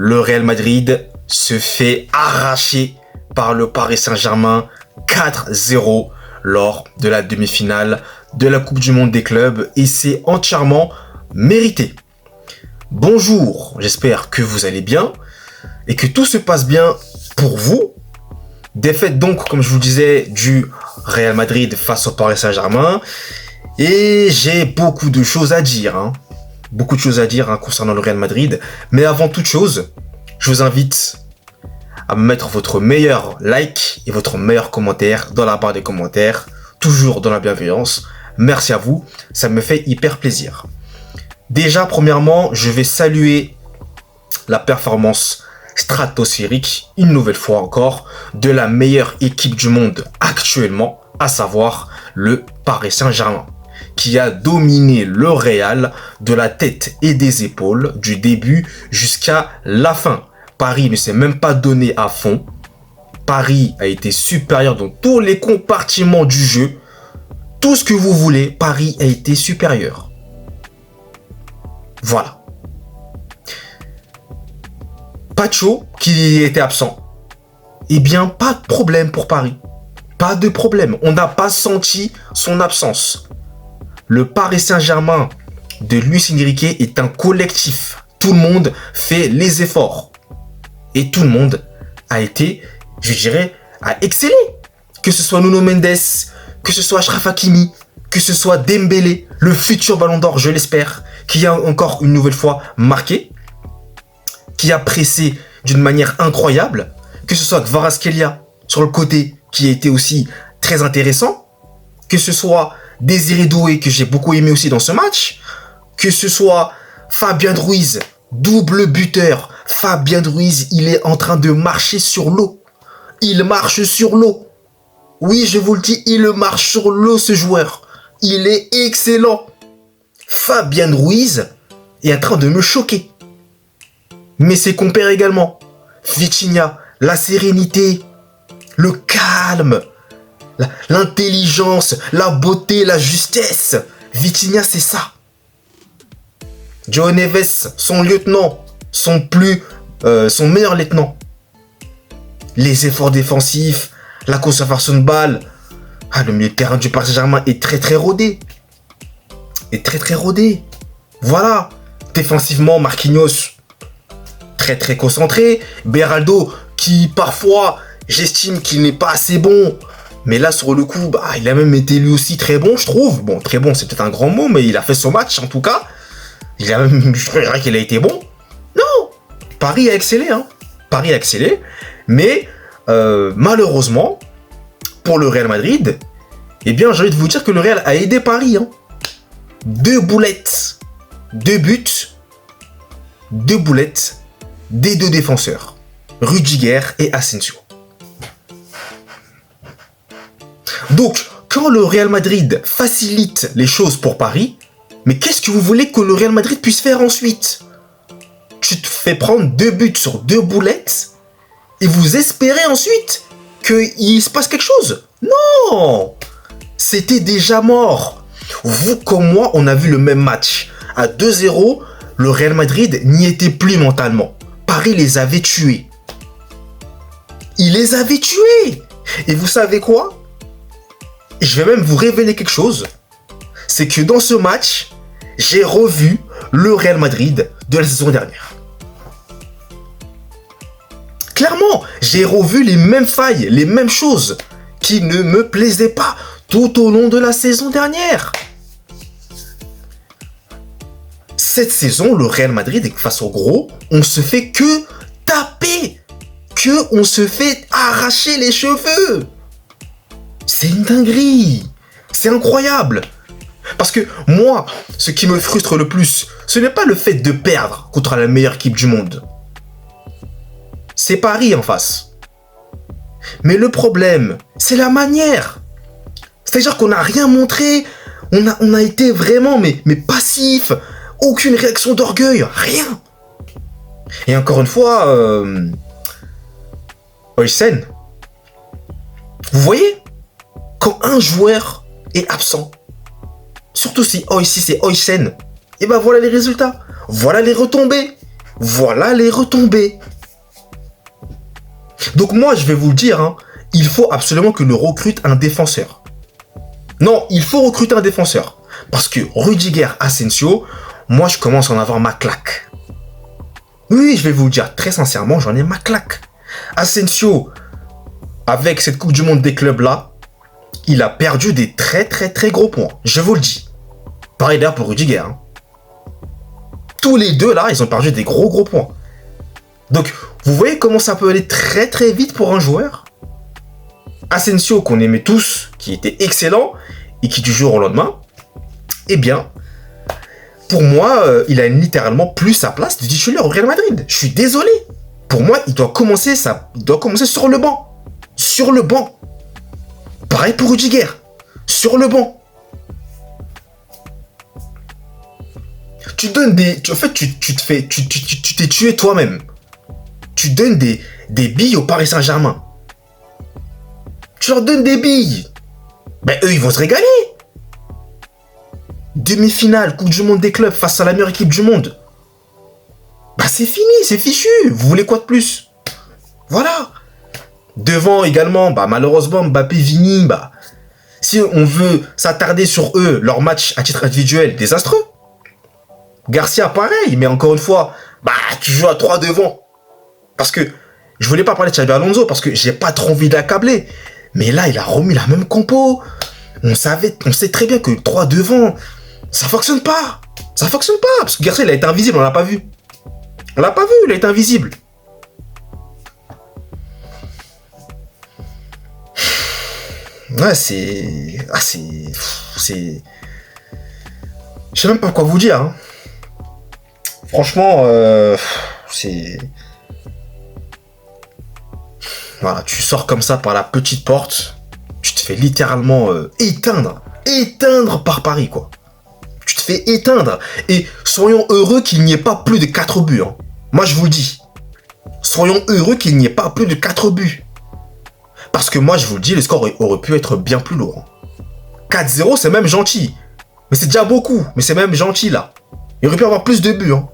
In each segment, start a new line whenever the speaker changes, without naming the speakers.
le Real Madrid se fait arracher par le Paris Saint-Germain 4-0 lors de la demi-finale de la Coupe du Monde des clubs et c'est entièrement mérité. Bonjour, j'espère que vous allez bien et que tout se passe bien pour vous. Défaite donc, comme je vous disais, du Real Madrid face au Paris Saint-Germain et j'ai beaucoup de choses à dire. Beaucoup de choses à dire concernant le Real Madrid. Mais avant toute chose, je vous invite à me mettre votre meilleur like et votre meilleur commentaire dans la barre des commentaires, toujours dans la bienveillance. Merci à vous, ça me fait hyper plaisir. Déjà, premièrement, je vais saluer la performance stratosphérique, une nouvelle fois encore, de la meilleure équipe du monde actuellement, à savoir le Paris Saint-Germain, qui a dominé le Real de la tête et des épaules du début jusqu'à la fin. Paris ne s'est même pas donné à fond. Paris a été supérieur dans tous les compartiments du jeu. Tout ce que vous voulez, Paris a été supérieur. Voilà. Pacho, qui était absent. Eh bien, pas de problème pour Paris. Pas de problème. On n'a pas senti son absence. Le Paris Saint-Germain de Luis Enrique est un collectif. Tout le monde fait les efforts. Et tout le monde a été, je dirais, a excellé. Que ce soit Nuno Mendes, que ce soit Achraf Hakimi, que ce soit Dembélé, le futur Ballon d'Or, je l'espère, qui a encore une nouvelle fois marqué, qui a pressé d'une manière incroyable, que ce soit Kvaratskhelia sur le côté, qui a été aussi très intéressant, que ce soit Désiré Doué, que j'ai beaucoup aimé aussi dans ce match, que ce soit Fabien Ruiz, double buteur. Fabien Ruiz, il est en train de marcher sur l'eau. Il marche sur l'eau. Oui, je vous le dis, il marche sur l'eau, ce joueur. Il est excellent. Fabien Ruiz est en train de me choquer. Mais ses compères également. Vitinha, la sérénité, le calme, l'intelligence, la beauté, la justesse. Vitinha, c'est ça. João Neves, son lieutenant, son meilleur lieutenant. Les efforts défensifs, la conservation de balles. Le milieu de terrain du Paris Saint-Germain est très rodé. Voilà. Défensivement, Marquinhos, très concentré. Beraldo, qui parfois, j'estime qu'il n'est pas assez bon. Mais là, sur le coup, il a même été lui aussi très bon, je trouve. Bon, très bon, c'est peut-être un grand mot, mais il a fait son match, en tout cas. Je dirais qu'il a été bon. Non, Paris a excellé. Paris a excellé. Mais, malheureusement, pour le Real Madrid, eh bien, j'ai envie de vous dire que le Real a aidé Paris. 2 boulettes, 2 buts, 2 boulettes des 2 défenseurs, Rudiger et Asensio. Donc, quand le Real Madrid facilite les choses pour Paris, mais qu'est-ce que vous voulez que le Real Madrid puisse faire ensuite? Tu te fais prendre 2 buts sur 2 boulettes et vous espérez ensuite qu'il se passe quelque chose? Non! C'était déjà mort. Vous comme moi, on a vu le même match. À 2-0, le Real Madrid n'y était plus mentalement. Paris les avait tués. Il les avait tués. Et vous savez quoi? Je vais même vous révéler quelque chose. C'est que dans ce match, j'ai revu le Real Madrid de la saison dernière. Clairement, j'ai revu les mêmes failles, les mêmes choses qui ne me plaisaient pas tout au long de la saison dernière. Cette saison, le Real Madrid, face au gros, on se fait que taper, on se fait arracher les cheveux. C'est une dinguerie. C'est incroyable. Parce que moi, ce qui me frustre le plus, ce n'est pas le fait de perdre contre la meilleure équipe du monde. C'est Paris en face. Mais le problème, c'est la manière. C'est-à-dire qu'on n'a rien montré. On a été vraiment mais passif. Aucune réaction d'orgueil. Rien. Et encore une fois, Oysen. Vous voyez, quand un joueur est absent, surtout si c'est Oysen, et ben voilà les résultats, voilà les retombées. Voilà les retombées. Donc moi, je vais vous le dire, hein, il faut absolument que l'on recrute un défenseur. Non, il faut recruter un défenseur. Parce que Rudiger, Asensio, moi, je commence à en avoir ma claque. Oui, je vais vous le dire, très sincèrement, j'en ai ma claque. Asensio, avec cette Coupe du Monde des clubs-là, il a perdu des très très très gros points. Je vous le dis. Pareil d'ailleurs pour Rudiger. Hein. Tous les deux, là, ils ont perdu des gros points. Donc, vous voyez comment ça peut aller très très vite pour un joueur. Asensio, qu'on aimait tous, qui était excellent, et qui du jour au lendemain, eh bien, pour moi, il a littéralement plus sa place de titulaire au Real Madrid. Je suis désolé. Pour moi, il doit commencer sur le banc. Sur le banc. Pareil pour Rudiger. Sur le banc. Tu donnes des... En fait, tu t'es tué toi-même. Tu donnes des billes au Paris Saint-Germain. Tu leur donnes des billes. Ben, eux, ils vont se régaler. Demi-finale, Coupe du Monde des clubs face à la meilleure équipe du monde. Bah, c'est fini, c'est fichu. Vous voulez quoi de plus? Voilà. Devant également, bah, malheureusement, Mbappé, Vini, bah, si on veut s'attarder sur eux, leur match à titre individuel, désastreux. Garcia, pareil, mais encore une fois, bah, tu joues à 3 devant. Parce que, je voulais pas parler de Xabi Alonso, parce que j'ai pas trop envie d'accabler. Mais là, il a remis la même compo. On sait très bien que 3 devant, ça fonctionne pas. Ça fonctionne pas. Parce que Garcia, il a été invisible, on l'a pas vu. On l'a pas vu, il a été invisible. Ouais, c'est... Ah, c'est... Je sais même pas quoi vous dire. Hein. Franchement, c'est... Voilà, tu sors comme ça par la petite porte, tu te fais littéralement éteindre par Paris, quoi. Tu te fais éteindre. Et soyons heureux qu'il n'y ait pas plus de 4 buts. Hein. Moi, je vous le dis. Soyons heureux qu'il n'y ait pas plus de 4 buts. Parce que moi, je vous le dis, le score aurait pu être bien plus lourd. 4-0, c'est même gentil. Mais c'est déjà beaucoup. Mais c'est même gentil, là. Il aurait pu avoir plus de buts. Hein.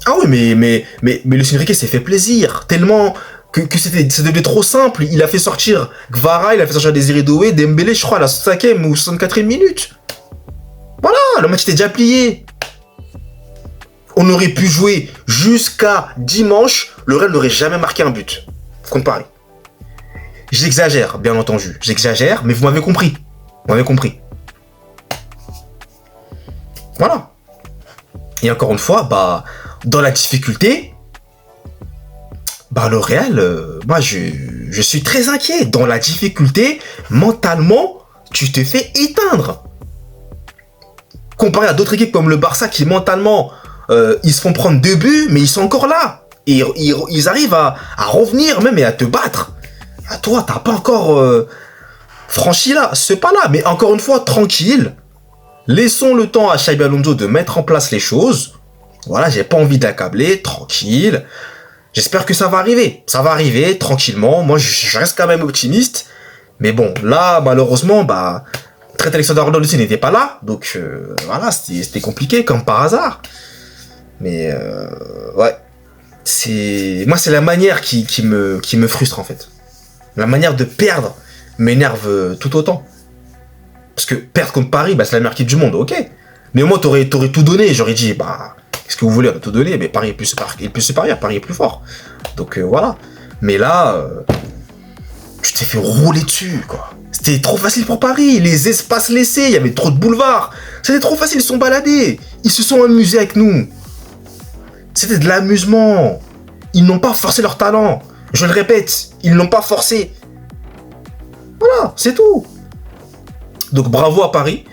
Ah oui, mais Luis Enrique s'est fait plaisir. Tellement que ça devenait trop simple. Il a fait sortir Gvara, il a fait sortir Désiré Doué, Dembélé, je crois, à la 5e ou 64e minute. Voilà, le match était déjà plié. On aurait pu jouer jusqu'à dimanche. Le Real n'aurait jamais marqué un but. Contre Paris. J'exagère, bien entendu. J'exagère, mais vous m'avez compris. Vous m'avez compris. Voilà. Et encore une fois, bah, dans la difficulté, bah, le Real, moi, je suis très inquiet. Dans la difficulté, mentalement, tu te fais éteindre. Comparé à d'autres équipes comme le Barça qui, mentalement, ils se font prendre 2 buts, mais ils sont encore là. Et ils arrivent à revenir même et à te battre. À toi, t'as pas encore franchi là, ce pas-là. Mais encore une fois, tranquille. Laissons le temps à Xabi Alonso de mettre en place les choses. Voilà, j'ai pas envie d'accabler, tranquille. J'espère que ça va arriver. Ça va arriver, tranquillement. Moi, je reste quand même optimiste. Mais bon, là, malheureusement, bah, Trent Alexander-Arnold aussi n'était pas là. Donc, voilà, c'était compliqué, comme par hasard. Mais, ouais. Moi, c'est la manière qui me frustre, en fait. La manière de perdre m'énerve tout autant. Parce que perdre contre Paris, bah, c'est la meilleure équipe du monde, ok. Mais au moins, t'aurais tout donné. J'aurais dit, bah, qu'est-ce que vous voulez, on a tout donné. Mais Paris est plus supérieur, Paris est plus fort. Donc, voilà. Mais là, tu t'es fait rouler dessus, quoi. C'était trop facile pour Paris. Les espaces laissés, il y avait trop de boulevards. C'était trop facile, ils se sont baladés. Ils se sont amusés avec nous. C'était de l'amusement. Ils n'ont pas forcé leur talent. Je le répète, ils n'ont pas forcé. Voilà, c'est tout. Donc bravo à Paris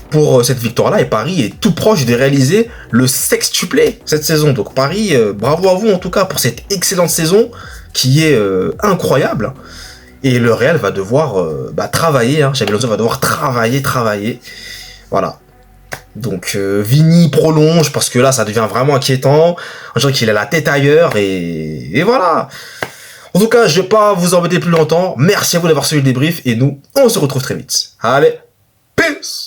pour cette victoire-là. Et Paris est tout proche de réaliser le sextuplé cette saison. Donc Paris, bravo à vous en tout cas pour cette excellente saison qui est incroyable. Et le Real va devoir travailler. Xabi Alonso va devoir travailler. Voilà. Donc Vini prolonge parce que là ça devient vraiment inquiétant. On dirait qu'il a la tête ailleurs et voilà. En tout cas, je vais pas vous embêter plus longtemps. Merci à vous d'avoir suivi le débrief et nous, on se retrouve très vite. Allez, peace!